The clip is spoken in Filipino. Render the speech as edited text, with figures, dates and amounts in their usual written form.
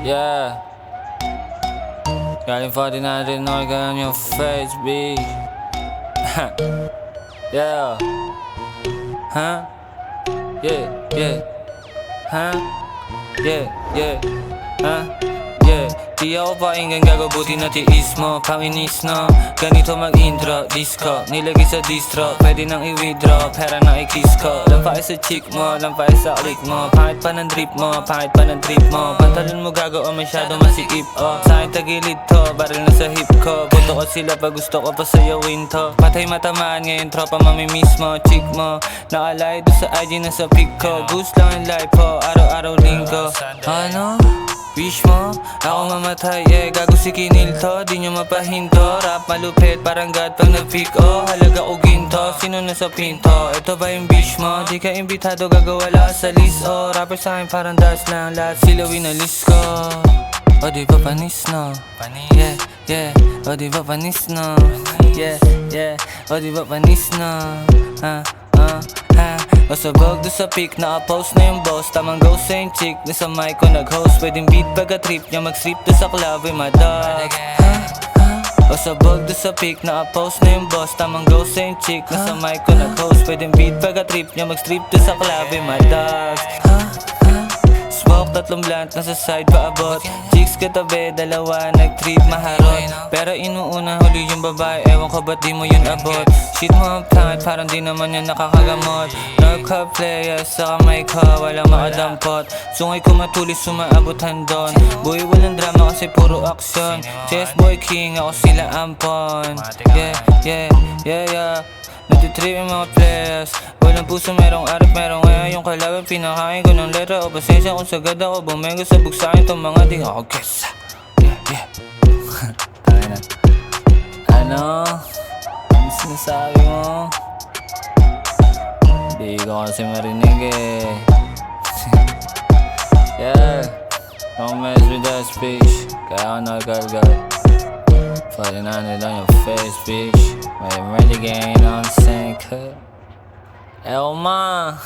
Yeah. Got him 49 didn't know I got on your face, B. Yeah. Huh? Yeah, yeah. Huh? Yeah, yeah. Huh? Yeah. Di ako painggan, gagabuti na tiis mo. Panginis no, ganito mag-intro. Disco, nilagay sa distro. Pwede nang i-withdraw, pera na i-kiss ko. Lampay sa chick mo, lampay sa click mo. Pangit pa ng drip mo, pangit pa ng trip mo. Pantalon mo gago o masyado masikip oh. Sa akin tagilid to, baril na sa hip ko. Buto ko sila pag gusto ko pa sayawin to. Patay matamaan ngayon, tropa mamimiss mo. Chick mo, nakalay doon sa IG na sa pic ko. Goose lang ang life po, araw-araw linggo. Ano? Wish mo, ako mamatay, yeah, gago si Kinil to. Di nyo mapahinto, rap malupit, parang God pag nag-pick, oh. Halaga o ginto, sino na sa pinto? Ito ba yung wish mo? Di ka imbitado, gagawala sa list, oh. Rapper sa'kin parang das lang, lahat sila winalis ko. O di ba panis no? Yeah, yeah, o di ba panis no? Yeah, yeah, o di ba panis no? Masabog doon sa pic, naka-post na yung boss. Tamang ghost sa yung chick, na sa mic ko nag-host. Pwedeng beat pagka-trip niya, mag-strip doon sa club with my dog. Masabog doon sa pic, naka-post na yung boss. Tamang ghost sa yung chick, na sa mic ko nag-host. Pwedeng beat pagka-trip niya, mag-strip doon sa club with my dog. Smoke, tatlong blunt, nasa side paabot. Chicks katabi, dalawa, nag-trip, maharot. Pero inuuna, huli yung babae, ewan ko ba't di mo yun abot. Shit mo ang pangit, parang di naman yan nakakagamot. Nagka player, sa kamay ko, walang makadampot. Sungay ko matulis, sumaabot handon. Boy, walang drama kasi puro aksyon. Chess boy king, ako sila ampon. Yeah, yeah, yeah, yeah. Natitrip yung mga players. Walang puso, merong arap, merong ngayon. Yung kalaban, pinakain ko ng letra. O pasensya kung sagad ako, bumenggo sa buksain. Itong mga di ako guess. Yeah, yeah. Tayo na. Ano? Ano sinasabi mo? Di ko kasi marinig eh. Yeah. Don't mess with that speech. Kaya ako nagkalgal. 49 on your face, bitch. May renegade on the same cut. Elma.